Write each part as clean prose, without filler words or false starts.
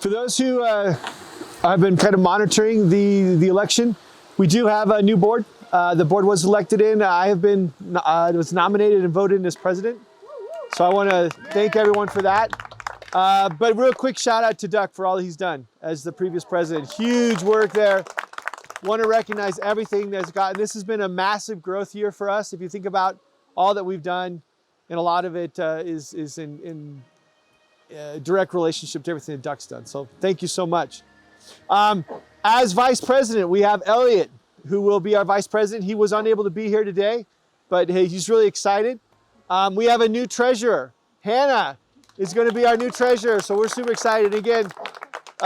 For those who have been kind of monitoring the election, we do have a new board. The board was elected in. I have been was nominated and voted in as president. So I want to thank everyone for that. But real quick shout out to Duck for all he's done as the previous president. Huge work there. Want to recognize everything that's gotten. This has been a massive growth year for us. If you think about all that we've done, and a lot of it is in direct relationship to everything that Duck's done. So thank you so much. As vice president, we have Elliot, who will be our vice president. He was unable to be here today, but hey, he's really excited. We have a new treasurer. Hannah is going to be our new treasurer, so we're super excited. Again,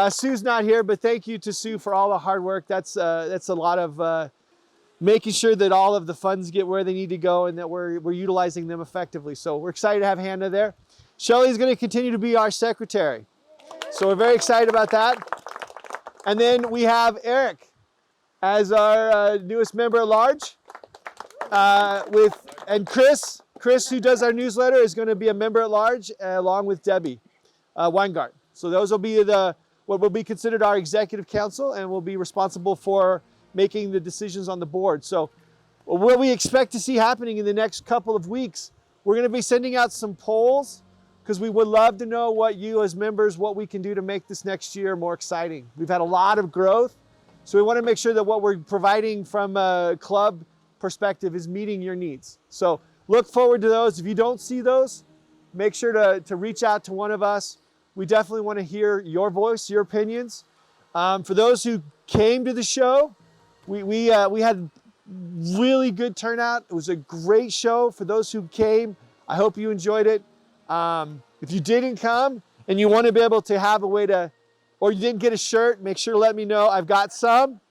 Sue's not here, but thank you to Sue for all the hard work. That's a lot of making sure that all of the funds get where they need to go and that we're utilizing them effectively. So we're excited to have Hannah there. Shelly's going to continue to be our secretary. So we're very excited about that. And then we have Eric as our newest member at large. And Chris, who does our newsletter, is going to be a member at large along with Debbie Weingart. So those will be what will be considered our executive council and will be responsible for making the decisions on the board. So what we expect to see happening in the next couple of weeks, we're going to be sending out some polls because we would love to know what you as members, what we can do to make this next year more exciting. We've had a lot of growth, so we want to make sure that what we're providing from a club perspective is meeting your needs. So look forward to those. If you don't see those, make sure to reach out to one of us. We definitely want to hear your voice, your opinions. For those who came to the show, we had really good turnout. It was a great show. For those who came, I hope you enjoyed it. If you didn't come and you want to be able to have a way to, or you didn't get a shirt, make sure to let me know. I've got some.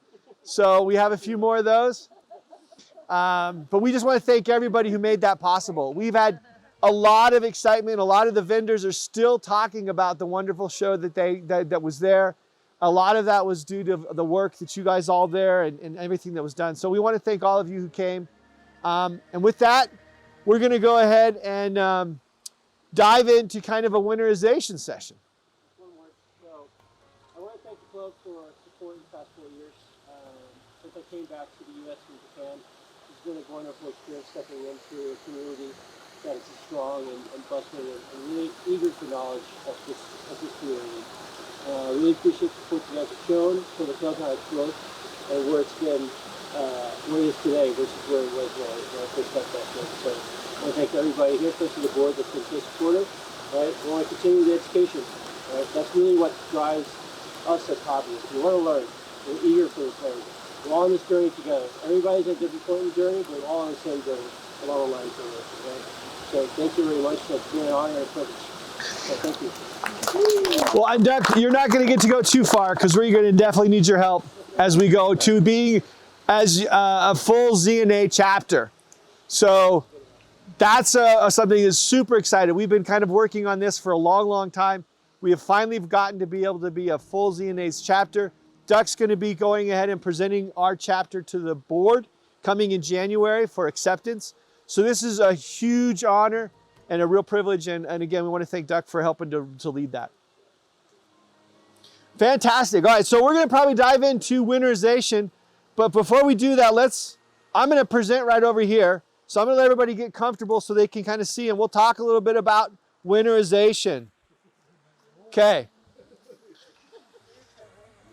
So we have a few more of those. But we just want to thank everybody who made that possible. We've had a lot of excitement. A lot of the vendors are still talking about the wonderful show that was there. A lot of that was due to the work that you guys all there and everything that was done. So we want to thank all of you who came. And with that, we're going to go ahead and dive into kind of a winterization session. One more. So I want to thank the club for support in the past 4 years. Since I came back to the U.S. from Japan, it's been a wonderful experience stepping into a community that is strong and bustling and really eager for knowledge of this community. Really appreciate the support you guys have shown for the club, how it's growth and where it's been, where it is today versus where it was when I first got that thing. So I want to thank everybody here, especially the board that's been so supportive. Right? We want to continue the education. Right? That's really what drives us as hobbyists. We want to learn. We're eager for this learning. We're all on this journey together. Everybody's at a different point in the journey, but we're all on the same journey along the line somewhere. Right? So thank you very much. It's been an honor and a privilege. So thank you. Well, and Duck, you're not going to get to go too far because we're going to definitely need your help as we go to being as a full ZNA chapter. So that's something that's super excited. We've been kind of working on this for a long, long time. We have finally gotten to be able to be a full ZNA's chapter. Duck's going to be going ahead and presenting our chapter to the board coming in January for acceptance. So this is a huge honor and a real privilege. And again, we want to thank Duck for helping to lead that. Fantastic. All right, so we're going to probably dive into winterization. But before we do that, I'm going to present right over here. So I'm going to let everybody get comfortable so they can kind of see, and we'll talk a little bit about winterization. Okay.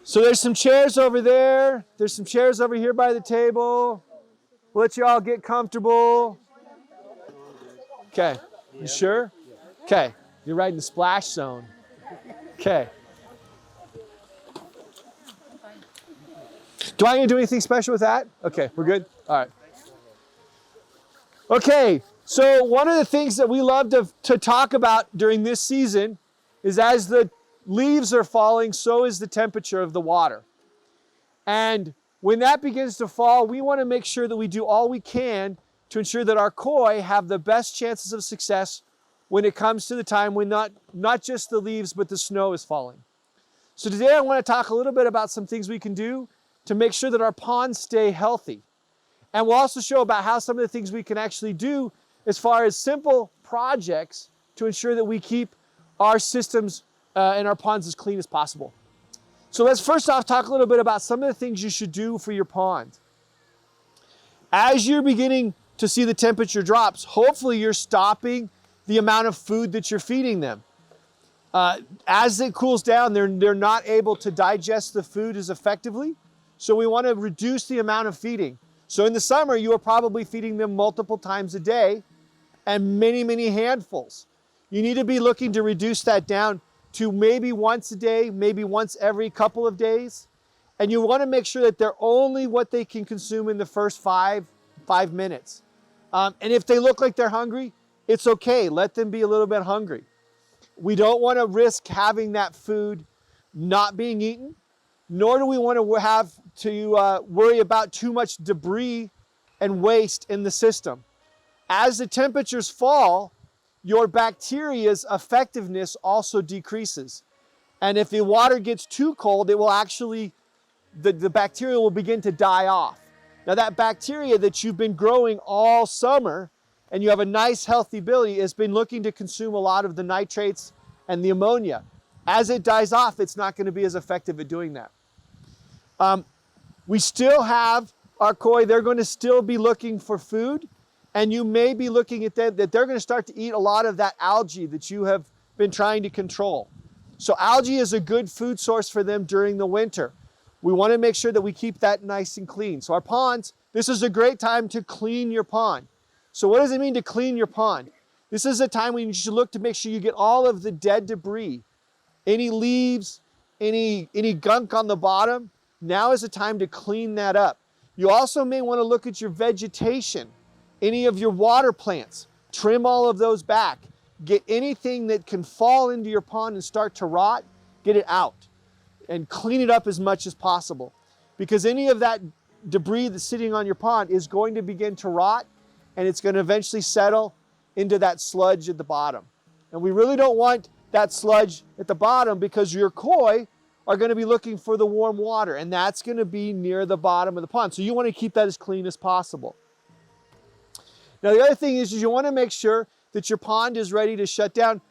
So there's some chairs over there. There's some chairs over here by the table. We'll let you all get comfortable. Okay. You sure? Okay. You're right in the splash zone. Okay. Do I need to do anything special with that? Okay, we're good? All right. Okay, so one of the things that we love to talk about during this season is as the leaves are falling, so is the temperature of the water. And when that begins to fall, we want to make sure that we do all we can to ensure that our koi have the best chances of success when it comes to the time when not just the leaves, but the snow is falling. So today I want to talk a little bit about some things we can do to make sure that our ponds stay healthy. And we'll also show about how some of the things we can actually do as far as simple projects to ensure that we keep our systems and our ponds as clean as possible. So let's first off talk a little bit about some of the things you should do for your pond. As you're beginning to see the temperature drops, hopefully you're stopping the amount of food that you're feeding them. As it cools down, they're not able to digest the food as effectively. So we want to reduce the amount of feeding. So in the summer, you are probably feeding them multiple times a day and many, many handfuls. You need to be looking to reduce that down to maybe once a day, maybe once every couple of days. And you want to make sure that they're only what they can consume in the first five minutes. And if they look like they're hungry, it's okay. Let them be a little bit hungry. We don't want to risk having that food not being eaten, nor do we want to have to worry about too much debris and waste in the system. As the temperatures fall, your bacteria's effectiveness also decreases. And if the water gets too cold, it will actually, the bacteria will begin to die off. Now that bacteria that you've been growing all summer and you have a nice healthy ability has been looking to consume a lot of the nitrates and the ammonia. As it dies off, it's not going to be as effective at doing that. We still have our koi, they're going to still be looking for food. And you may be looking at that they're going to start to eat a lot of that algae that you have been trying to control. So algae is a good food source for them during the winter. We want to make sure that we keep that nice and clean. So our ponds, this is a great time to clean your pond. So what does it mean to clean your pond? This is a time when you should look to make sure you get all of the dead debris, any leaves, any gunk on the bottom. Now is the time to clean that up. You also may want to look at your vegetation. Any of your water plants, trim all of those back. Get anything that can fall into your pond and start to rot, get it out and clean it up as much as possible. Because any of that debris that's sitting on your pond is going to begin to rot and it's going to eventually settle into that sludge at the bottom. And we really don't want that sludge at the bottom because your koi are going to be looking for the warm water and that's going to be near the bottom of the pond. So you want to keep that as clean as possible. Now the other thing is you want to make sure that your pond is ready to shut down.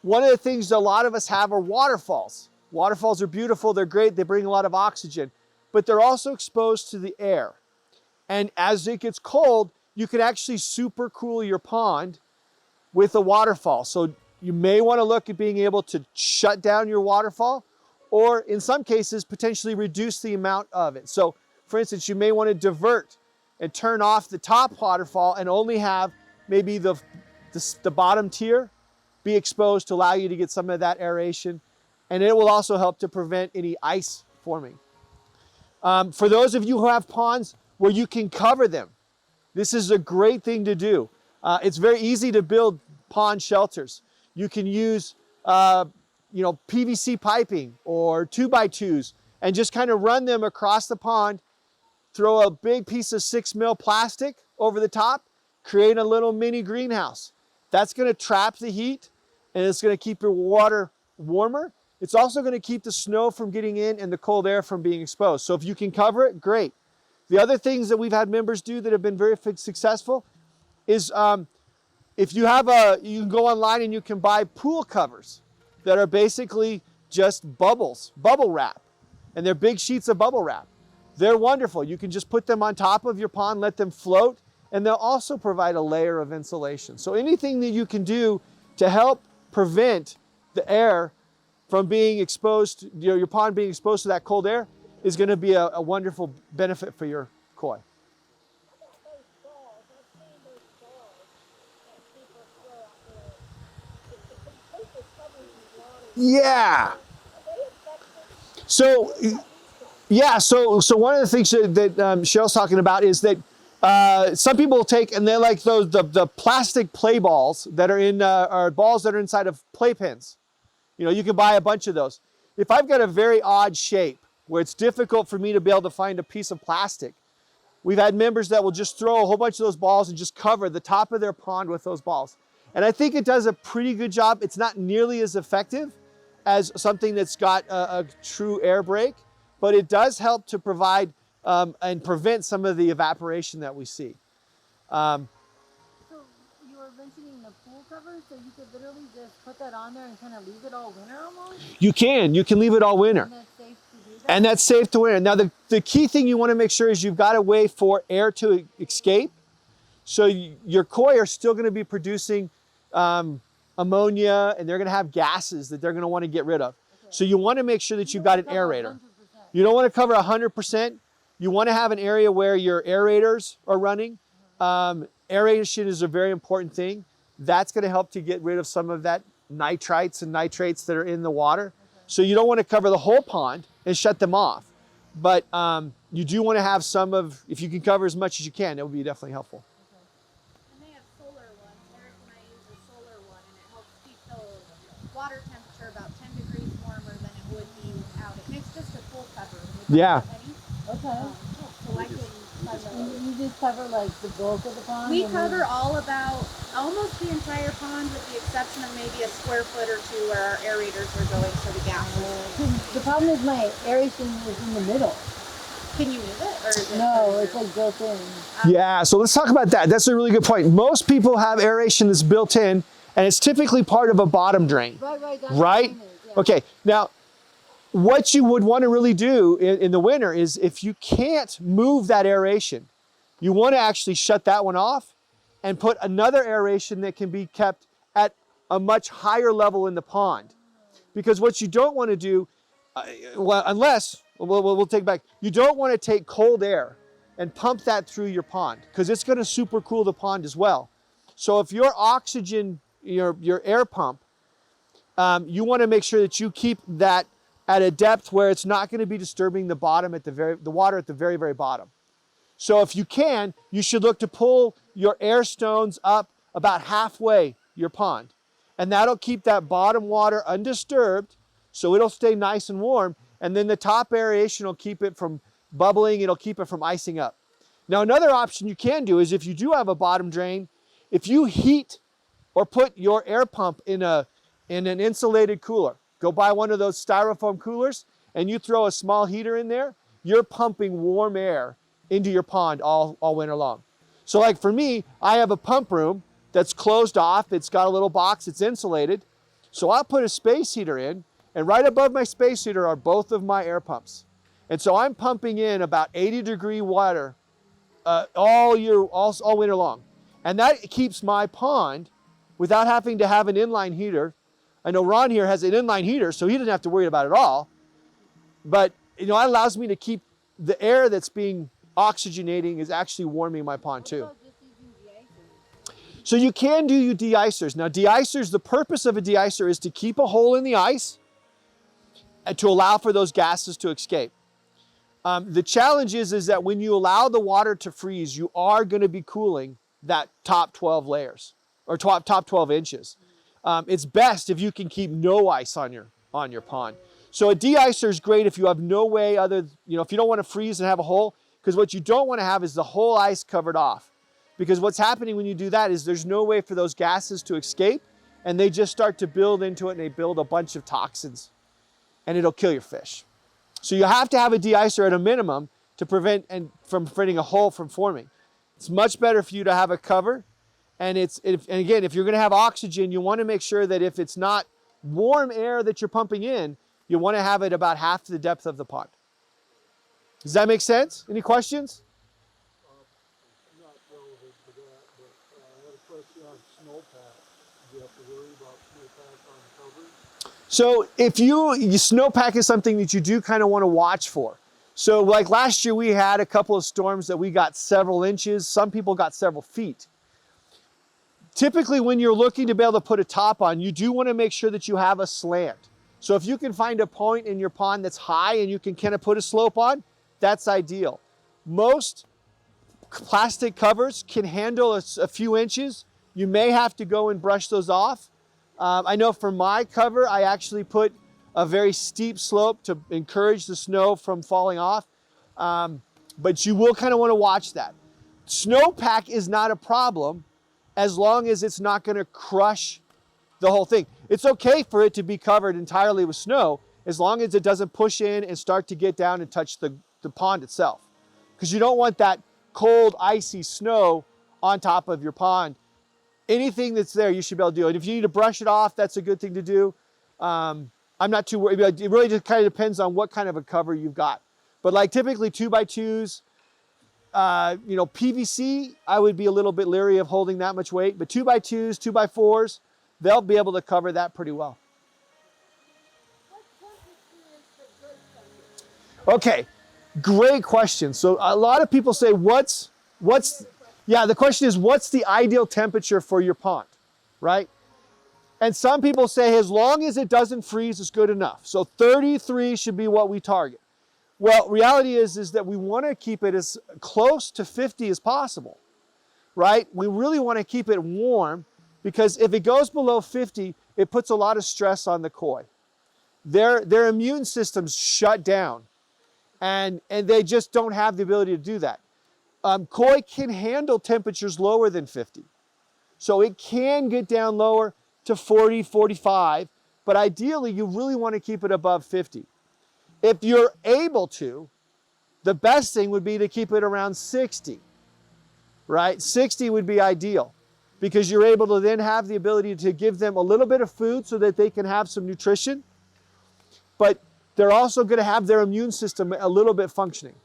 One of the things a lot of us have are waterfalls. Waterfalls are beautiful, they're great, they bring a lot of oxygen, but they're also exposed to the air. And as it gets cold, you can actually super cool your pond with a waterfall. So you may want to look at being able to shut down your waterfall or in some cases potentially reduce the amount of it. So for instance, you may want to divert and turn off the top waterfall and only have maybe the bottom tier be exposed to allow you to get some of that aeration. And it will also help to prevent any ice forming. For those of you who have ponds where you can cover them, this is a great thing to do. It's very easy to build pond shelters. You can use PVC piping or 2x2s and just kind of run them across the pond. Throw a big piece of 6 mil plastic over the top, create a little mini greenhouse. That's going to trap the heat and it's going to keep your water warmer. It's also going to keep the snow from getting in and the cold air from being exposed. So if you can cover it, great. The other things that we've had members do that have been very successful is if you have you can go online and you can buy pool covers that are basically just bubble wrap. And they're big sheets of bubble wrap. They're wonderful. You can just put them on top of your pond, let them float, and they'll also provide a layer of insulation. So anything that you can do to help prevent the air from being exposed, your pond being exposed to that cold air is going to be a wonderful benefit for your koi. Yeah. So one of the things that Cheryl's talking about is that some people take and they're like the plastic play balls that are in or balls that are inside of playpens. You can buy a bunch of those. If I've got a very odd shape where it's difficult for me to be able to find a piece of plastic, we've had members that will just throw a whole bunch of those balls and just cover the top of their pond with those balls. And I think it does a pretty good job. It's not nearly as effective as something that's got a true air break, but it does help to provide and prevent some of the evaporation that we see. So your mentioning the pool cover, so you could literally just put that on there and kind of leave it all winter almost? You can leave it all winter. And that's safe to do that? And that's safe to winter. Now the key thing you want to make sure is you've got a way for air to escape. So your koi are still going to be producing ammonia, and they're going to have gases that they're going to want to get rid of. Okay. So you want to make sure that you've got an aerator. 100%. You don't want to cover 100%. You want to have an area where your aerators are running. Aeration is a very important thing. That's going to help to get rid of some of that nitrites and nitrates that are in the water. Okay. So you don't want to cover the whole pond and shut them off. But you do want to have some of, if you can cover as much as you can, it would be definitely helpful. Water temperature about 10 degrees warmer than it would be without it. And it's just a full cover. Yeah. Okay. So I can you just cover like the bulk of the pond? We cover all about almost the entire pond with the exception of maybe a square foot or two where our aerators are going for the gases. The problem is my aeration is in the middle. Can you move it? Or is it no, it's like built in. Yeah, so let's talk about that. That's a really good point. Most people have aeration that's built in, and it's typically part of a bottom drain. Right? Yeah. Okay, now what you would want to really do in the winter is if you can't move that aeration, you want to actually shut that one off and put another aeration that can be kept at a much higher level in the pond. Because what you don't want to do, we'll take it back, you don't want to take cold air and pump that through your pond because it's going to super cool the pond as well. So if your oxygen, your air pump, you want to make sure that you keep that at a depth where it's not going to be disturbing the bottom the water at the very, very bottom. So if you can, you should look to pull your air stones up about halfway your pond. And that'll keep that bottom water undisturbed, so it'll stay nice and warm. And then the top aeration will keep it from bubbling, it'll keep it from icing up. Now another option you can do is if you do have a bottom drain, if you heat or put your air pump in an insulated cooler, go buy one of those styrofoam coolers and you throw a small heater in there, you're pumping warm air into your pond all winter long. So like for me, I have a pump room that's closed off. It's got a little box, it's insulated. So I'll put a space heater in, and right above my space heater are both of my air pumps. And so I'm pumping in about 80-degree water all winter long. And that keeps my pond without having to have an inline heater. I know Ron here has an inline heater, so he doesn't have to worry about it at all. But it allows me to keep the air that's being oxygenating is actually warming my pond too. What about just using de-icers? So you can do de-icers. Now de-icers, the purpose of a de-icer is to keep a hole in the ice and to allow for those gases to escape. The challenge is that when you allow the water to freeze, you are going to be cooling that top 12 layers or top 12 inches. It's best if you can keep no ice on your pond. So a de-icer is great if you have no way if you don't want to freeze and have a hole, because what you don't want to have is the whole ice covered off. Because what's happening when you do that is there's no way for those gases to escape, and they just start to build into it and they build a bunch of toxins, and it'll kill your fish. So you have to have a de-icer at a minimum to prevent preventing a hole from forming. It's much better for you to have a cover. And again, if you're going to have oxygen, you want to make sure that if it's not warm air that you're pumping in, you want to have it about half the depth of the pond. Does that make sense? Any questions? Not relevant to that, but I had a question on snowpack. Do you have to worry about snowpack on covers? So if snowpack is something that you do kind of want to watch for. So like last year, we had a couple of storms that we got several inches. Some people got several feet. Typically, when you're looking to be able to put a top on, you do want to make sure that you have a slant. So if you can find a point in your pond that's high and you can kind of put a slope on, that's ideal. Most plastic covers can handle a few inches. You may have to go and brush those off. I know for my cover, I actually put a very steep slope to encourage the snow from falling off. But you will kind of want to watch that. Snowpack is not a problem as long as it's not going to crush the whole thing. It's okay for it to be covered entirely with snow as long as it doesn't push in and start to get down and touch the pond itself. Because you don't want that cold, icy snow on top of your pond anything that's there, you should be able to do it. If you need to brush it off, that's a good thing to do. I'm not too worried. It really just kind of depends on what kind of a cover you've got. But like typically 2x2s, you know, PVC, I would be a little bit leery of holding that much weight, but 2x2s, 2x4s, they'll be able to cover that pretty well. Okay, great question. So a lot of people say, yeah, the question is, what's the ideal temperature for your pond, right? And some people say, as long as it doesn't freeze, it's good enough. So 33 should be what we target. Well, reality is that we want to keep it as close to 50 as possible, right? We really want to keep it warm because if it goes below 50, it puts a lot of stress on the koi. Their immune systems shut down and they just don't have the ability to do that. Koi can handle temperatures lower than 50. So it can get down lower to 40, 45, but ideally you really want to keep it above 50. If you're able to, the best thing would be to keep it around 60, right? 60 would be ideal because you're able to then have the ability to give them a little bit of food so that they can have some nutrition, but they're also going to have their immune system a little bit functioning.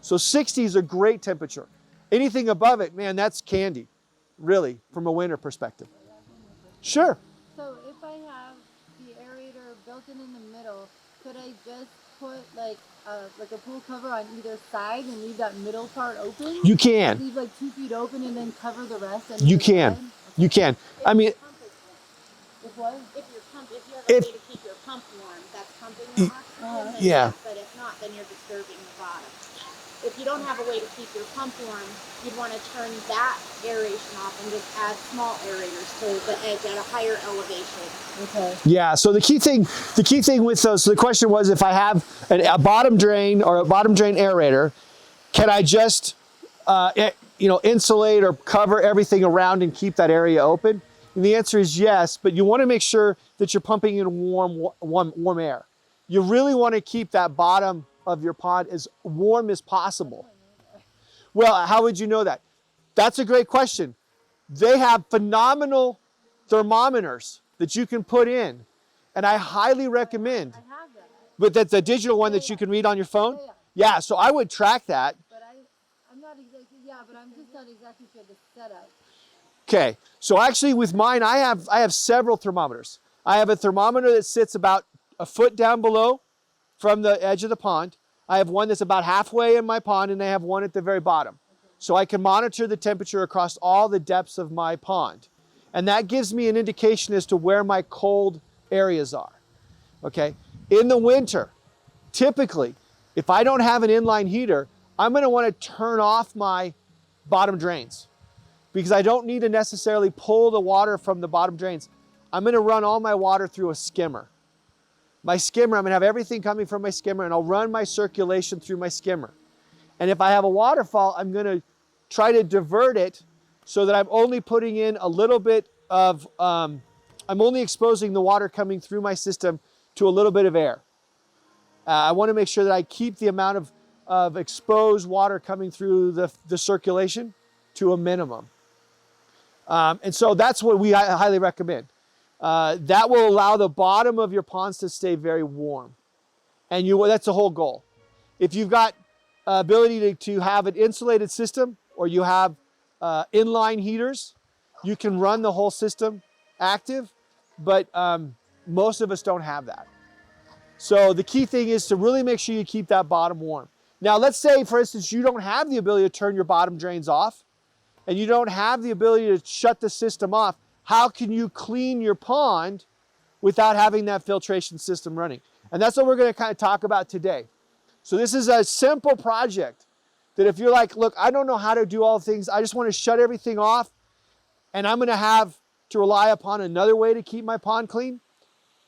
So 60 is a great temperature. Anything above it, man, that's candy, really, from a winter perspective. Sure. So if I have the aerator built in the middle, could I just put like a pool cover on either side and leave that middle part open? You can. Leave like 2 feet open and then cover the rest? You can. Okay. You can. I mean, If what? If you have a way to keep your pump warm, that's pumping the oxygen. Then yeah. yes, but if not, then you're disturbing the bottom. If you don't have a way to keep your pump warm, you'd want to turn that aeration off and just add small aerators to the edge at a higher elevation. Okay. Yeah, so the key thing with those, so the question was if I have a bottom drain or a bottom drain aerator, can I just insulate or cover everything around and keep that area open? And the answer is yes, but you want to make sure that you're pumping in warm air. You really want to keep that bottom of your pond as warm as possible. Well, how would you know that? That's a great question. They have phenomenal thermometers that you can put in, and I highly recommend. I have that. But that's a digital one that you can read on your phone? Yeah, so I would track that. But I'm not exactly, but I'm just not exactly sure the setup. Okay, so actually with mine, I have several thermometers. I have a thermometer that sits about a foot down below from the edge of the pond. I have one that's about halfway in my pond, and I have one at the very bottom. So I can monitor the temperature across all the depths of my pond. And that gives me an indication as to where my cold areas are. Okay, in the winter, typically, if I don't have an inline heater, I'm going to want to turn off my bottom drains because I don't need to necessarily pull the water from the bottom drains. I'm going to run all my water through a skimmer. My skimmer, I'm going to have everything coming from my skimmer, and I'll run my circulation through my skimmer. And if I have a waterfall, I'm going to try to divert it so that I'm only putting in a little bit of, I'm only exposing the water coming through my system to a little bit of air. I want to make sure that I keep the amount of exposed water coming through the circulation to a minimum. And so that's what we highly recommend. That will allow the bottom of your ponds to stay very warm. And that's the whole goal. If you've got ability to have an insulated system or you have inline heaters, you can run the whole system active, but most of us don't have that. So the key thing is to really make sure you keep that bottom warm. Now let's say, for instance, you don't have the ability to turn your bottom drains off and you don't have the ability to shut the system off. How can you clean your pond without having that filtration system running? And that's what we're going to kind of talk about today. So this is a simple project that if you're like, look, I don't know how to do all things. I just want to shut everything off and I'm going to have to rely upon another way to keep my pond clean.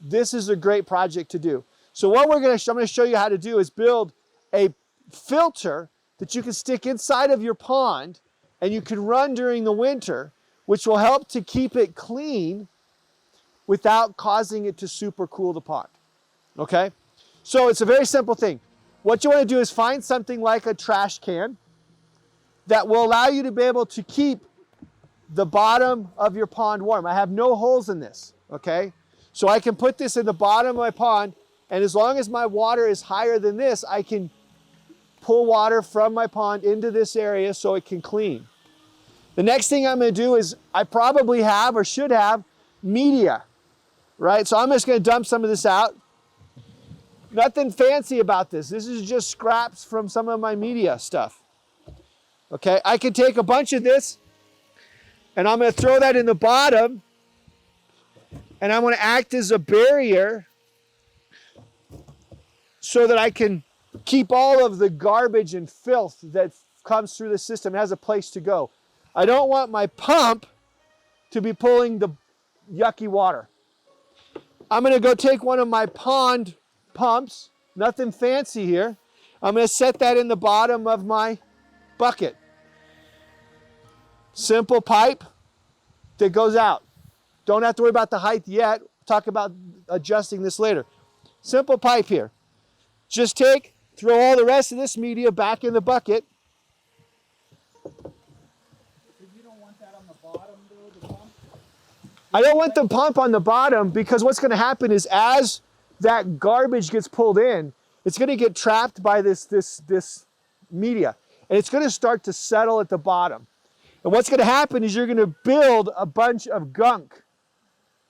This is a great project to do. So what I'm going to show you how to do is build a filter that you can stick inside of your pond and you can run during the winter, which will help to keep it clean without causing it to super cool the pond. Okay? So it's a very simple thing. What you want to do is find something like a trash can that will allow you to be able to keep the bottom of your pond warm. I have no holes in this, okay? So I can put this in the bottom of my pond, and as long as my water is higher than this, I can pull water from my pond into this area so it can clean. The next thing I'm gonna do is, I probably have or should have media, right? So I'm just gonna dump some of this out. Nothing fancy about this. This is just scraps from some of my media stuff. Okay, I can take a bunch of this and I'm gonna throw that in the bottom, and I'm gonna act as a barrier so that I can keep all of the garbage and filth that comes through the system. It has a place to go. I don't want my pump to be pulling the yucky water. I'm gonna go take one of my pond pumps, nothing fancy here. I'm gonna set that in the bottom of my bucket. Simple pipe that goes out. Don't have to worry about the height yet. We'll talk about adjusting this later. Simple pipe here. Just throw all the rest of this media back in the bucket. You don't want that on the bottom though, the pump? I don't want the pump on the bottom, because what's gonna happen is, as that garbage gets pulled in, it's gonna get trapped by this media, and it's gonna start to settle at the bottom. And what's gonna happen is, you're gonna build a bunch of gunk,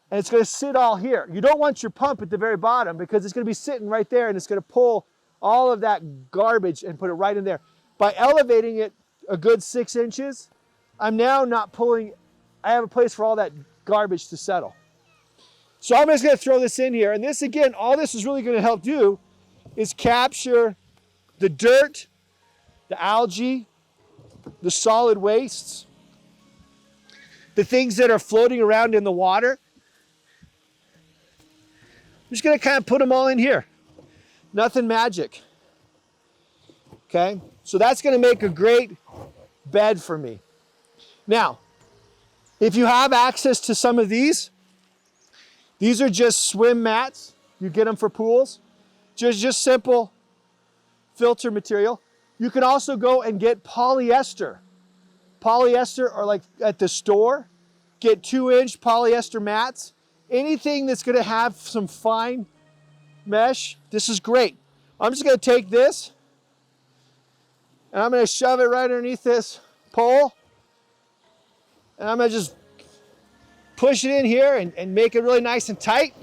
and it's gonna sit all here. You don't want your pump at the very bottom, because it's gonna be sitting right there, and it's gonna pull all of that garbage and put it right in there. By elevating it a good 6 inches, I'm now not pulling, I have a place for all that garbage to settle. So I'm just gonna throw this in here, and this, again, all this is really gonna help do is capture the dirt, the algae, the solid wastes, the things that are floating around in the water. I'm just gonna kind of put them all in here. Nothing magic. Okay, so that's gonna make a great bed for me. Now, if you have access to some of these are just swim mats. You get them for pools. Just simple filter material. You can also go and get polyester. Polyester, or like at the store, get 2-inch polyester mats. Anything that's gonna have some fine mesh, this is great. I'm just gonna take this and I'm gonna shove it right underneath this pole, and I'm gonna just push it in here and make it really nice and tight.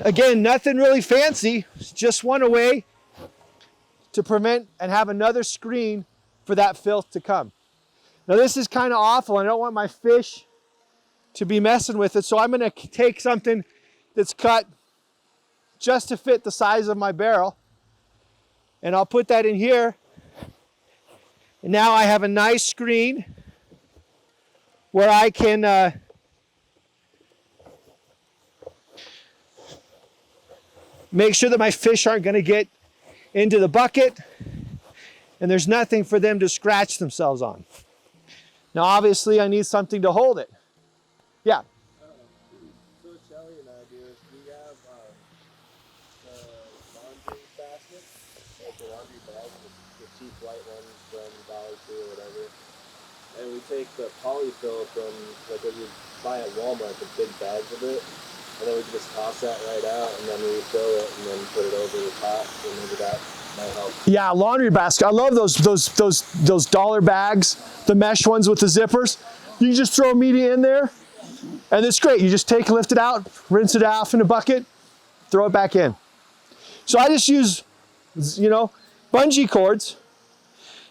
Again, nothing really fancy, just one way to prevent and have another screen for that filth to come. Now this is kind of awful. I don't want my fish to be messing with it, so I'm gonna take something that's cut just to fit the size of my barrel, and I'll put that in here. And now I have a nice screen where I can make sure that my fish aren't gonna get into the bucket, and there's nothing for them to scratch themselves on. Now obviously I need something to hold it. Yeah. So Shelly and I do is we have the laundry basket, like the laundry bag, the cheap white ones from Dollar Tree or whatever. And we take the polyfill from, like what you buy at Walmart, the big bags of it, and then we can just toss that right out, and then refill it, and then put it over the top, and maybe that might help. Yeah, laundry basket. I love those dollar bags, the mesh ones with the zippers. You can just throw media in there, and it's great. You just lift it out, rinse it off in a bucket, throw it back in. So I just use, bungee cords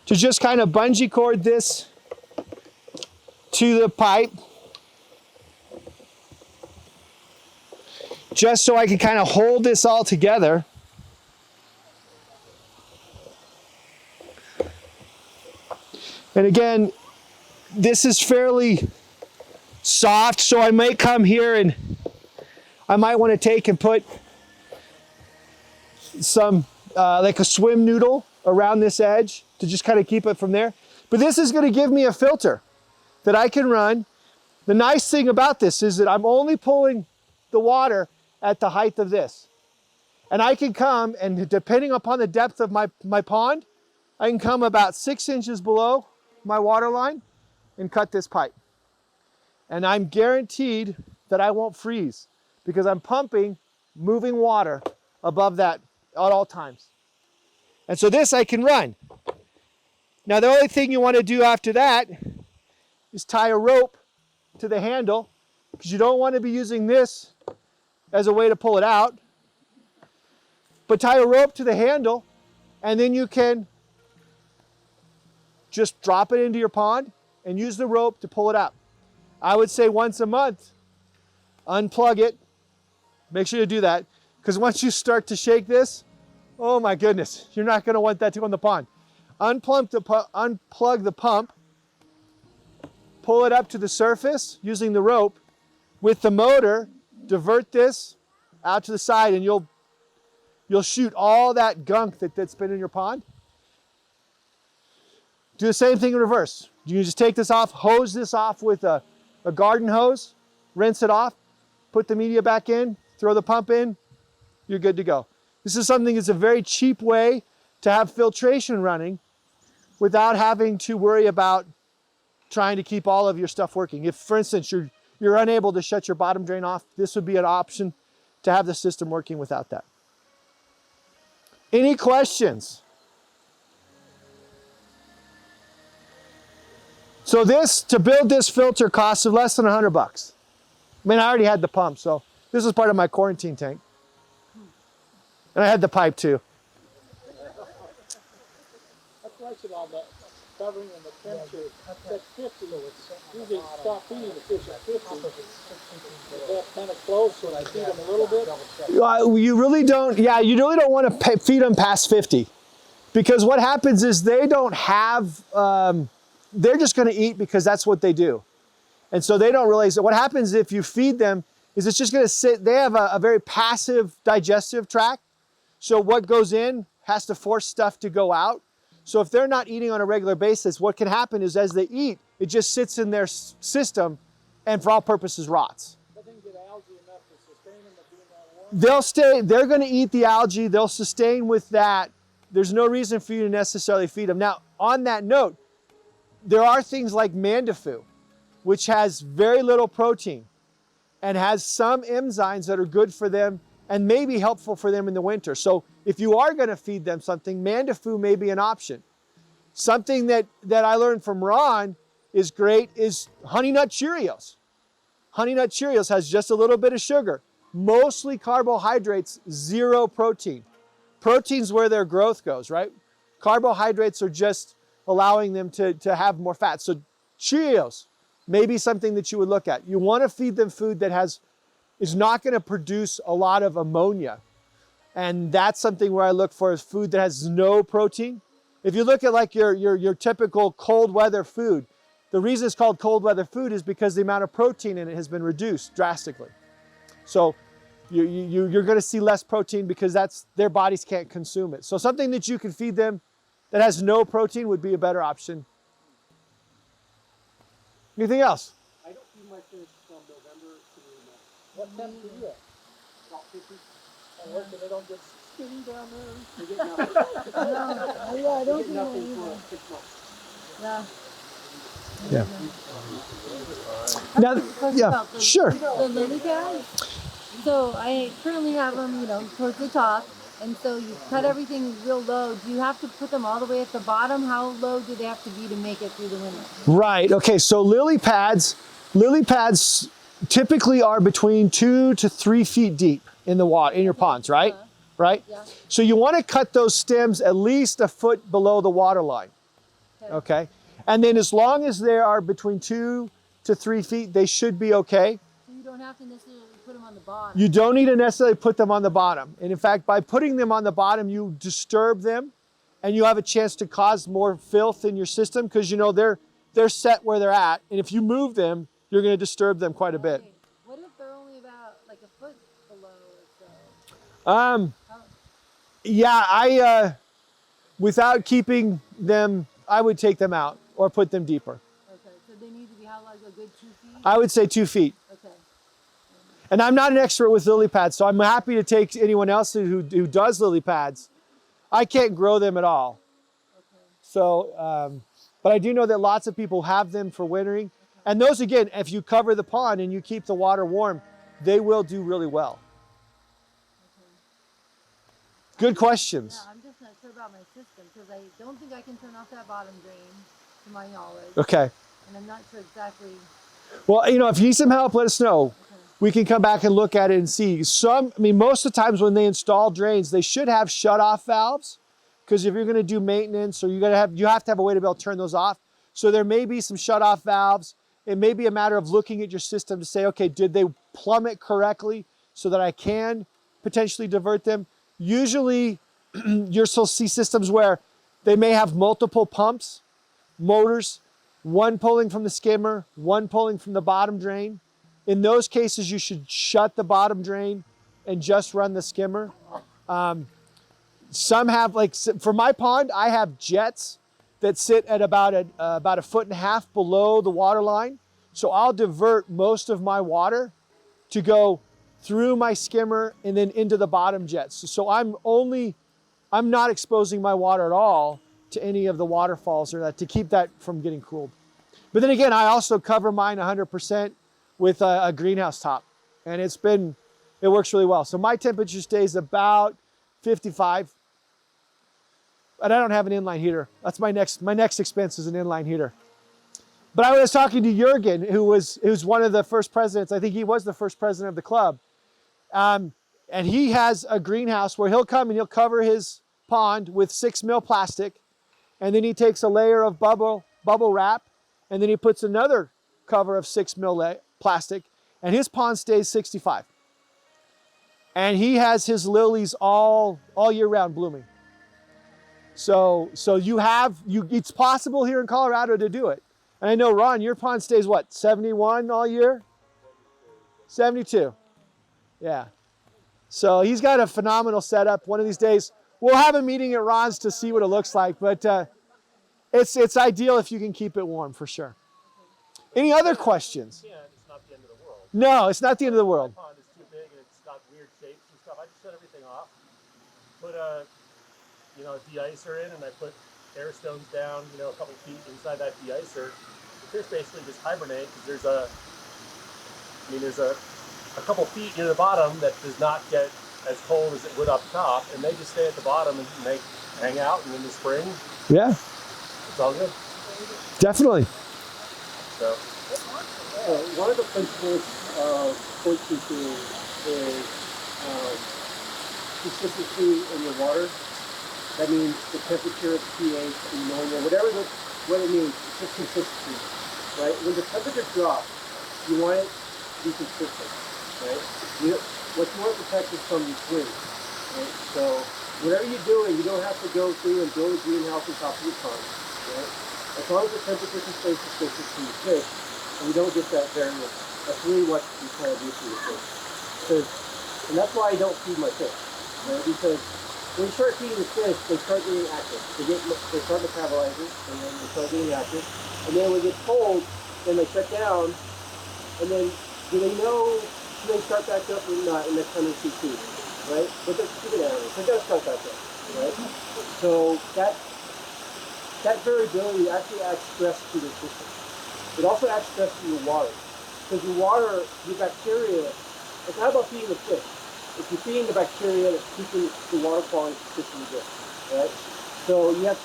to just kind of bungee cord this to the pipe, just so I can kind of hold this all together. And again, this is fairly soft, so I might come here and I might want to take and put some, like a swim noodle around this edge to just kind of keep it from there. But this is going to give me a filter that I can run. The nice thing about this is that I'm only pulling the water at the height of this. And I can come, and depending upon the depth of my pond, I can come about 6 inches below my water line and cut this pipe. And I'm guaranteed that I won't freeze because I'm pumping moving water above that at all times. And so this I can run. Now the only thing you want to do after that is tie a rope to the handle, because you don't want to be using this as a way to pull it out. But tie a rope to the handle, and then you can just drop it into your pond and use the rope to pull it out. I would say once a month, unplug it. Make sure you do that, because once you start to shake this, oh my goodness, you're not going to want that to go in the pond. Unplug the pump, pull it up to the surface using the rope. With the motor, divert this out to the side, and you'll shoot all that gunk that's been in your pond. Do the same thing in reverse. You just take this off, hose this off with a garden hose, rinse it off, put the media back in, throw the pump in, you're good to go. This is something that's a very cheap way to have filtration running without having to worry about trying to keep all of your stuff working. If, for instance, you're unable to shut your bottom drain off, this would be an option to have the system working without that. Any questions? So to build this filter costs less than $100. I mean, I already had the pump, so this is part of my quarantine tank. And I had the pipe too. A question on that covering and the temperature at 50. Usually stop feeding the fish at 50. Is that kind of close when I feed them a little bit? You really don't want to feed them past 50. Because what happens is they don't have, they're just going to eat because that's what they do. And so they don't realize that what happens if you feed them is it's just going to sit, they have a very passive digestive tract. So what goes in has to force stuff to go out. So if they're not eating on a regular basis, what can happen is as they eat, it just sits in their system and for all purposes rots. That didn't get algae enough to sustain them at being that warm? They're going to eat the algae, they'll sustain with that. There's no reason for you to necessarily feed them. Now, on that note, there are things like mandofu, which has very little protein and has some enzymes that are good for them and may be helpful for them in the winter. So if you are going to feed them something, mandofu may be an option. Something that I learned from Ron is great is Honey Nut Cheerios. Honey Nut Cheerios has just a little bit of sugar, mostly carbohydrates, zero protein. Protein's where their growth goes, right? Carbohydrates are just allowing them to have more fat. So Cheerios may be something that you would look at. You want to feed them food that is not going to produce a lot of ammonia. And that's something where I look for is food that has no protein. If you look at like your typical cold weather food, the reason it's called cold weather food is because the amount of protein in it has been reduced drastically. So you're going to see less protein because their bodies can't consume it. So something that you can feed them that has no protein would be a better option. Anything else? I don't feed my fish from November to March. What temp do you have? About 50. And where they don't get skinny down there? You get nothing. Yeah, I don't You get think nothing I for 6 months. Yeah. Yeah. I have a question Yeah, about sure. The lily pads. So I currently have them, towards the top, and so you cut everything real low. Do you have to put them all the way at the bottom? How low do they have to be to make it through the winter? Right. Okay. So lily pads typically are between 2 to 3 feet deep in the water, in your ponds, right? Right? Yeah. So you want to cut those stems at least a foot below the water line. Okay. And then as long as they are between 2 to 3 feet, they should be okay. So you don't have to necessarily put them on the bottom. You don't need to necessarily put them on the bottom. And in fact, by putting them on the bottom, you disturb them and you have a chance to cause more filth in your system because they're set where they're at. And if you move them, you're going to disturb them quite a bit. Okay. What if they're only about like a foot below or so? Yeah, without keeping them, I would take them out or put them deeper. Okay, so they need to be how like a good 2 feet? I would say 2 feet. Okay. And I'm not an expert with lily pads, so I'm happy to take anyone else who does lily pads. I can't grow them at all. Okay. So But I do know that lots of people have them for wintering. And those, again, if you cover the pond and you keep the water warm, they will do really well. Good questions. Yeah, I'm just not sure about my system because I don't think I can turn off that bottom drain, to my knowledge. Okay. And I'm not sure exactly. Well, you know, if you need some help, let us know. Okay. We can come back and look at it and see. Most of the times when they install drains, they should have shut-off valves, because if you're going to do maintenance, or you have to have a way to be able to turn those off. So there may be some shut-off valves. It may be a matter of looking at your system to say, okay, did they plumb it correctly so that I can potentially divert them? Usually, you'll still see systems where they may have multiple pumps, motors, one pulling from the skimmer, one pulling from the bottom drain. In those cases, you should shut the bottom drain and just run the skimmer. Some have, like for my pond, I have jets that sit at about a 1.5 feet below the water line. So I'll divert most of my water to go through my skimmer and then into the bottom jets. So I'm not exposing my water at all to any of the waterfalls or that, to keep that from getting cooled. But then again, I also cover mine 100% with a greenhouse top, and it works really well. So my temperature stays about 55, and I don't have an inline heater. That's my next expense is an inline heater. But I was talking to Jurgen, who's one of the first presidents. I think he was the first president of the club. And he has a greenhouse where he'll come and he'll cover his pond with 6 mil plastic. And then he takes a layer of bubble wrap, and then he puts another cover of 6 mil plastic, and his pond stays 65. And he has his lilies all year round blooming. So it's possible here in Colorado to do it. And I know, Ron, your pond stays what, 71 all year? 72. Yeah. So he's got a phenomenal setup. One of these days, we'll have a meeting at Ron's to see what it looks like, but it's ideal if you can keep it warm, for sure. Any other questions? Yeah, it's not the end of the world. No, it's not the end of the world. My pond is too big and it's got weird shapes and stuff. I just shut everything off. Put a de-icer in, and I put air stones down, a couple feet inside that de-icer. The fish basically just hibernate because there's a couple feet near the bottom that does not get as cold as it would up top, and they just stay at the bottom and they hang out, and in the spring, Yeah, it's all good. definitely. So, one of the principles of point keeping is consistency in your water. That means the temperature, pH, ammonia, what it means. It's just consistency, right? When the temperature drops, you want it to be consistent, right? What you want to protect is from your swings, right? So whatever you're doing, you don't have to go through and build a greenhouse on top of your pond, right? As long as the temperature can stay consistent for your fish, and you don't get that variance, that's really what you try to do for your fish. And that's why I don't feed my fish, right? Because when you start feeding the fish, they start getting active. They start metabolizing, and then they start getting active. And then when it gets cold, then they shut down. And then do they start back up or not in the next time they see food, right? But they're stupid animals. They're gonna start back up, right? So that variability actually adds stress to the system. It also adds stress to your water. Because your water, your bacteria, it's not about feeding the fish. If you're feeding the bacteria that's keeping the water quality consistently good, right? So you have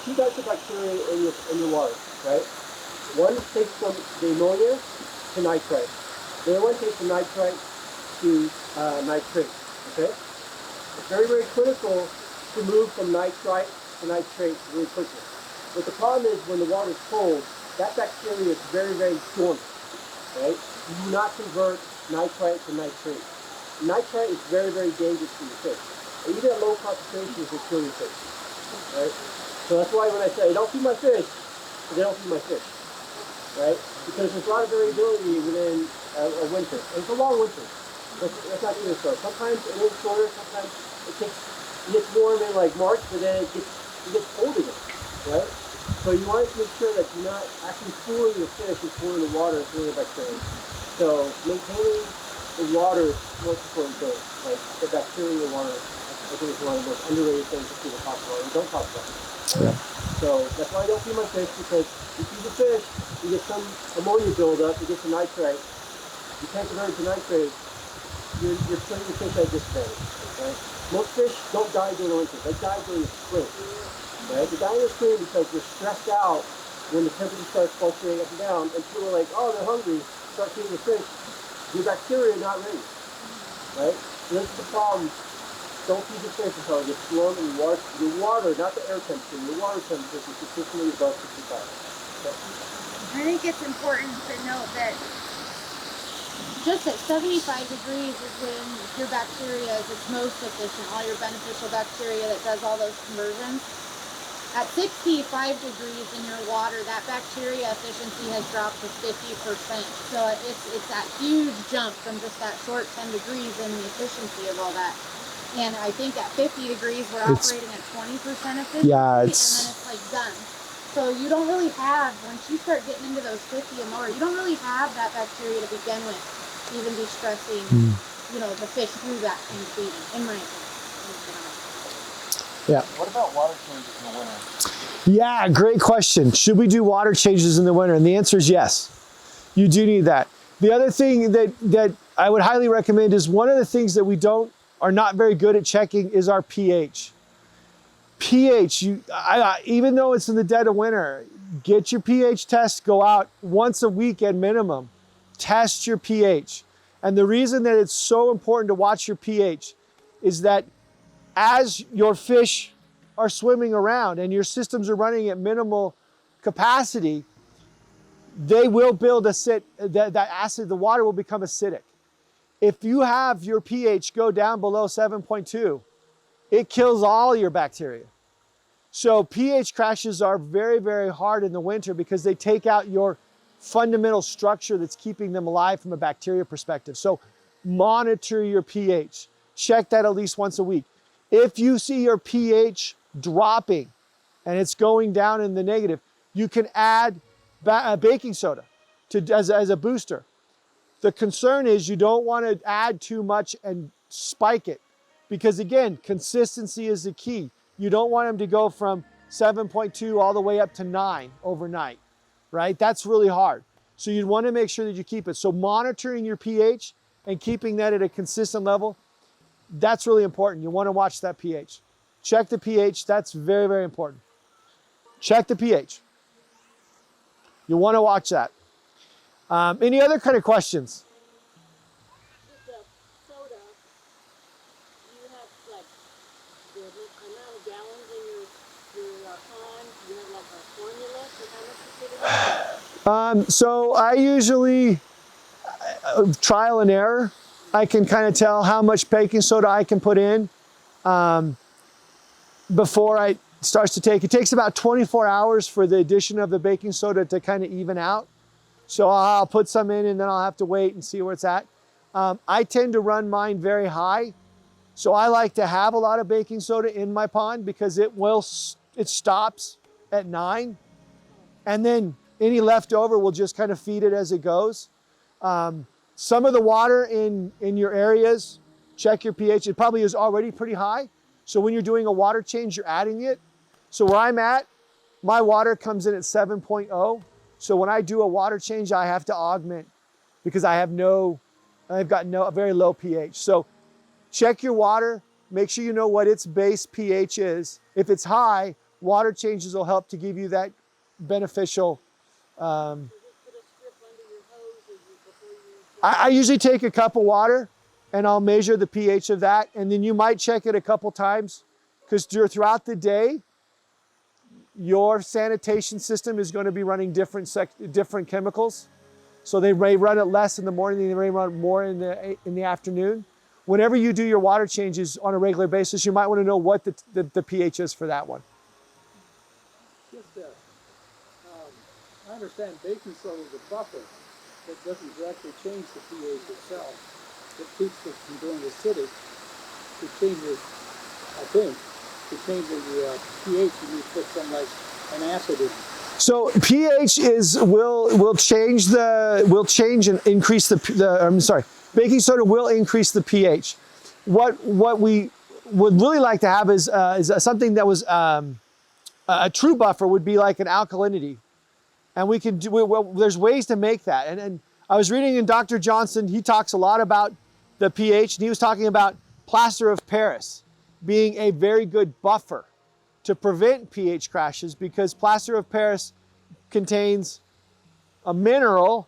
two types of bacteria in your water, right? One takes from the ammonia to nitrite. The other one takes from nitrite to nitrate, okay? It's very, very critical to move from nitrite to nitrate really quickly. But the problem is when the water is cold, that bacteria is very, very dormant, right? You do not convert nitrite to nitrate. Nitrite is very, very dangerous for your fish. And even at low concentrations, it will kill your fish, right? So that's why when I say, don't feed my fish, they don't feed my fish, right? Because there's a lot of variability within a winter. And it's a long winter. That's not either so. Sometimes it is shorter, sometimes it gets warm in like March, but then it gets cold again, right? So you want to make sure that you're not actually cooling your fish and cooling the water and cooling the bacteria. So maintaining the water is the most important thing. Like the bacteria in the water, I think it's one of the most underrated things that people talk about and don't talk about. Yeah. So that's why I don't feed my fish, because you feed the fish, you get some ammonia buildup, you get some nitrate. You can't convert it to nitrate, you're putting the fish at a disadvantage. Okay? Most fish don't die during the winter, they die during the spring. Right? They die in the spring because they're stressed out when the temperature starts fluctuating up and down, and people are like, oh, they're hungry, start feeding the fish. Your bacteria are not ready. Right? So this is the problem. Don't feed the fish until it gets warm, and your water, not the air temperature, your water temperature is consistently above 65. So. I think it's important to note that just at 75 degrees is when your bacteria is its most efficient, all your beneficial bacteria that does all those conversions. At 65 degrees in your water, that bacteria efficiency has dropped to 50%. So it's that huge jump from just that short 10 degrees in the efficiency of all that. And I think at 50 degrees, we're operating at 20% efficiency, Yeah, and then it's like done. So you don't really have, once you start getting into those 50 and lower, you don't really have that bacteria to begin with, even be stressing, you know, the fish through that kind of feeding, in my opinion. Yeah. What about water changes in the winter? Yeah, great question. Should we do water changes in the winter? And the answer is yes. You do need that. The other thing that I would highly recommend is one of the things that we are not very good at checking is our pH. pH, even though it's in the dead of winter, get your pH test, go out once a week at minimum, test your pH. And the reason that it's so important to watch your pH is that as your fish are swimming around and your systems are running at minimal capacity, they will build that acid, the water will become acidic. If you have your pH go down below 7.2, it kills all your bacteria. So pH crashes are very, very hard in the winter because they take out your fundamental structure that's keeping them alive from a bacteria perspective. So monitor your pH. Check that at least once a week. If you see your pH dropping and it's going down in the negative, you can add baking soda as a booster. The concern is you don't want to add too much and spike it, because again, consistency is the key. You don't want them to go from 7.2 all the way up to 9 overnight, right? That's really hard. So you'd want to make sure that you keep it. So monitoring your pH and keeping that at a consistent level, that's really important. You want to watch that pH. Check the pH, that's very, very important. Check the pH. You want to watch that. Any other kind of questions? With the soda, you have like the amount of gallons in your pond. You have like a formula for how much you put in? So I usually trial and error. I can kind of tell how much baking soda I can put in before it starts to take. It takes about 24 hours for the addition of the baking soda to kind of even out. So I'll put some in and then I'll have to wait and see where it's at. I tend to run mine very high. So I like to have a lot of baking soda in my pond because it stops at 9. And then any leftover will just kind of feed it as it goes. Some of the water in your areas, check your pH. It probably is already pretty high. So when you're doing a water change, you're adding it. So where I'm at, my water comes in at 7.0. So when I do a water change, I have to augment because I've got a very low pH. So check your water, make sure you know what its base pH is. If it's high, water changes will help to give you that beneficial. I usually take a cup of water and I'll measure the pH of that, and then you might check it a couple times because throughout the day, your sanitation system is going to be running different chemicals. So they may run it less in the morning, they may run more in the afternoon. Whenever you do your water changes on a regular basis, you might want to know what the pH is for that one. Just, I understand baking soda is a buffer that doesn't directly change the pH itself. It keeps it from being acidic. It changes, I think, to change the pH, you need to put something like an acid in. So pH will change and increase baking soda will increase the pH. What we would really like to have is something that was A true buffer would be like an alkalinity. And we can do, well, there's ways to make that. And I was reading in Dr. Johnson, he talks a lot about the pH, and he was talking about plaster of Paris being a very good buffer to prevent pH crashes, because plaster of Paris contains a mineral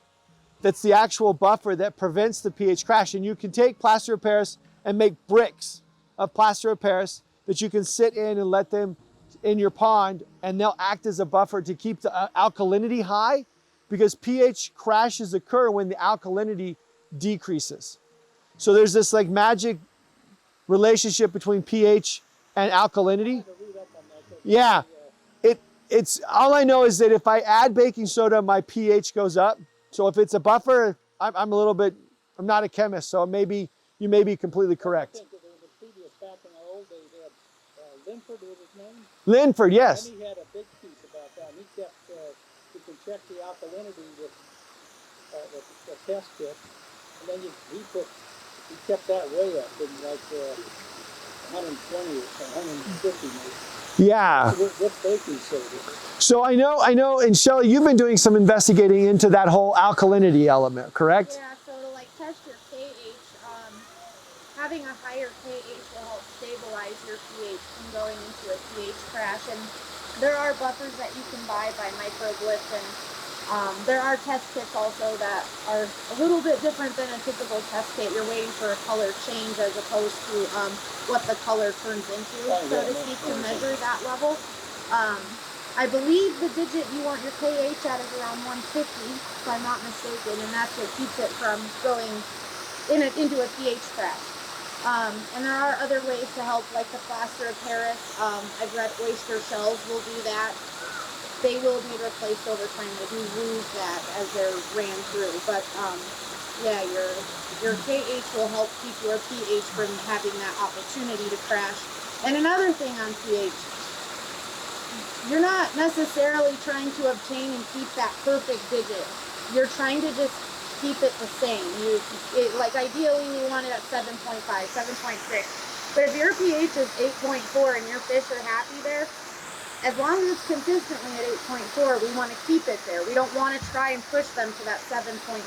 that's the actual buffer that prevents the pH crash. And you can take plaster of Paris and make bricks of plaster of Paris that you can sit in and let them in your pond, and they'll act as a buffer to keep the alkalinity high, because pH crashes occur when the alkalinity decreases. So there's this like magic relationship between pH and alkalinity. Yeah, it's all I know is that if I add baking soda, my pH goes up. So if it's a buffer, I'm a little bit, I'm not a chemist, so maybe you may be completely correct. I think there was a previous, back in the old days, they had Linford was his name. Linford, yes. And he had a big piece about that. And he kept, you can check the alkalinity with the test kit. And then he kept that way up in like 120 or 150 maybe. Yeah. With baking soda. So I know, and Shelley, you've been doing some investigating into that whole alkalinity element, correct? Yeah, so to like test your pH, having a higher pH will help stabilize your pH from going into a pH crash. And there are buffers that you can buy by Microglyph, and there are test kits also that are a little bit different than a typical test kit. You're waiting for a color change as opposed to what the color turns into, so to speak, to measure that level. I believe the digit you want your pH at is around 150, if I'm not mistaken, and that's what keeps it from going into a pH crash. And there are other ways to help, like the plaster of Paris. I've read oyster shells will do that. They will be replaced over time. They do lose that as they're ran through. But yeah, your pH will help keep your pH from having that opportunity to crash. And another thing on pH, you're not necessarily trying to obtain and keep that perfect digit. You're trying to just keep it the same. Like ideally we want it at 7.5, 7.6. But if your pH is 8.4 and your fish are happy there, as long as it's consistently at 8.4, we want to keep it there. We don't want to try and push them to that 7.5.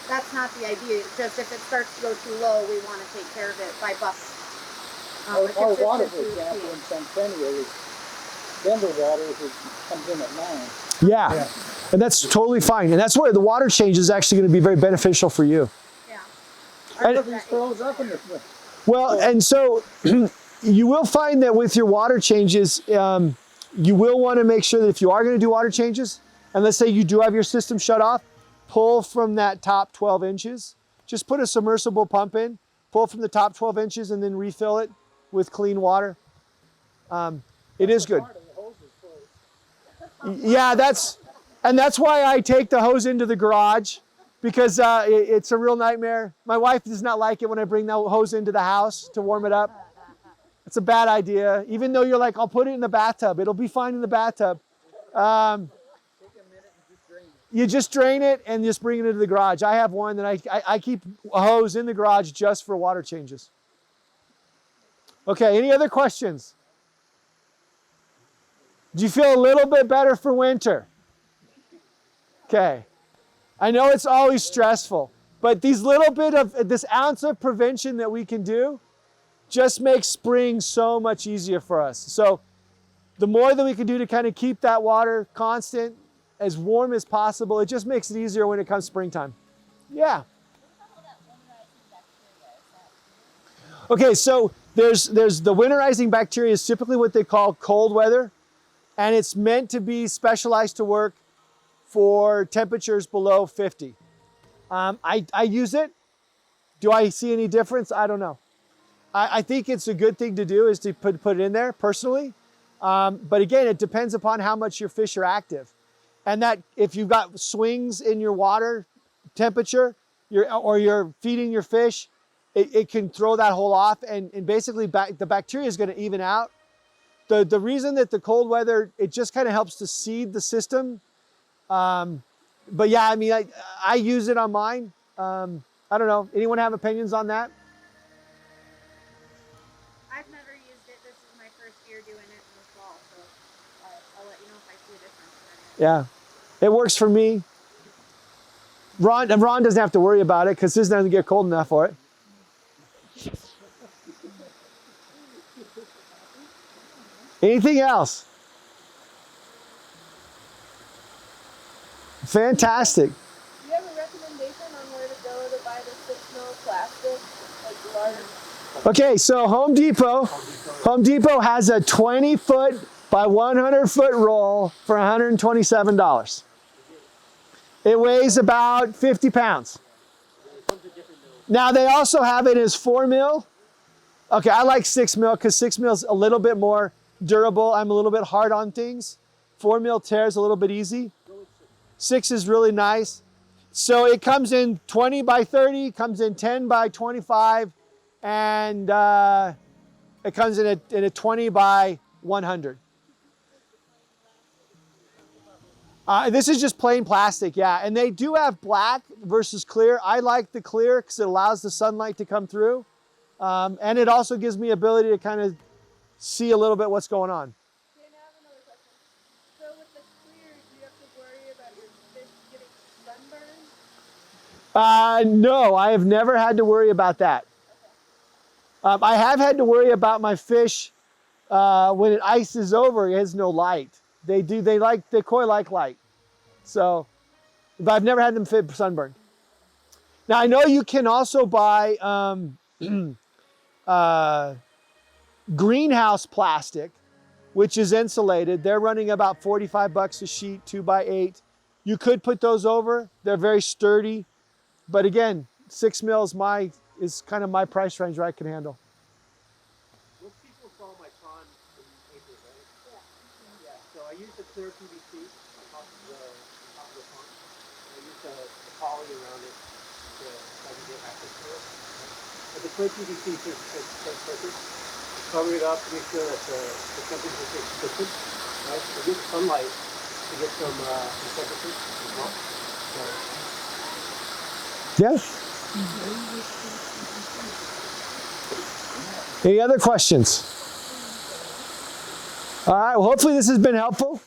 That's not the idea. It's just if it starts to go too low, we want to take care of it by buffering. Our water, for example, in Centennial, Denver water comes in at 9. Yeah, and that's totally fine. And that's where the water change is actually going to be very beneficial for you. Yeah. Everything's froze up in this. Well, and so you will find that with your water changes, you will want to make sure that if you are going to do water changes, and let's say you do have your system shut off, pull from that top 12 inches. Just put a submersible pump in, pull from the top 12 inches, and then refill it with clean water. It is good. Yeah, that's why I take the hose into the garage, because it's a real nightmare. My wife does not like it when I bring the hose into the house to warm it up. It's a bad idea. Even though you're like, I'll put it in the bathtub. It'll be fine in the bathtub. You just drain it and just bring it into the garage. I have one that I keep a hose in the garage just for water changes. Okay, any other questions? Do you feel a little bit better for winter? Okay. I know it's always stressful, but these little bit of, this ounce of prevention that we can do just makes spring so much easier for us. So the more that we can do to kind of keep that water constant, as warm as possible, it just makes it easier when it comes springtime. Yeah. Okay, so there's the winterizing bacteria is typically what they call cold weather, and it's meant to be specialized to work for temperatures below 50. I use it. Do I see any difference? I don't know. I think it's a good thing to do is to put it in there personally. But again, it depends upon how much your fish are active. And that if you've got swings in your water temperature, or you're feeding your fish, it can throw that whole off, and basically the bacteria is going to even out. The reason that the cold weather, it just kind of helps to seed the system. But yeah, I mean, I use it on mine. I don't know. Anyone have opinions on that? I've never used it. This is my first year doing it in the fall, so Yeah, it works for me. Ron doesn't have to worry about it because his doesn't get cold enough for it. Anything else? Fantastic. Do you have a recommendation on where to go to buy the 6 mil plastic, like large? Okay, so Home Depot has a 20-foot by 100-foot roll for $127. It weighs about 50 pounds. Now they also have it as 4 mil. Okay, I like 6 mil because 6 mil is a little bit more durable. I'm a little bit hard on things. 4 mil tears a little bit easy. 6 is really nice. So it comes in 20 by 30, comes in 10 by 25, and it comes in a 20 by 100. This is just plain plastic, yeah. And they do have black versus clear. I like the clear because it allows the sunlight to come through. And it also gives me ability to kind of see a little bit what's going on. Okay, now I have another question. So with the clear, do you have to worry about your fish getting sunburned? No, I have never had to worry about that. I have had to worry about my fish when it ices over, it has no light. They koi like light. So, but I've never had them fit sunburned. Now I know you can also buy greenhouse plastic, which is insulated. They're running about $45 a sheet, 2x8. You could put those over. They're very sturdy. But again, 6 mil is kind of my price range where I can handle. Most people saw my pond in April, right? Yeah. So I used the clear PVC on top of the pond. I used the poly around it so I can get access to it. But the clear PVC serves the same purpose. Cover it up to make sure that the temperature stays consistent, right? So get sunlight to get some temperature as well. So, Yeah. Any other questions? All right, well, hopefully this has been helpful.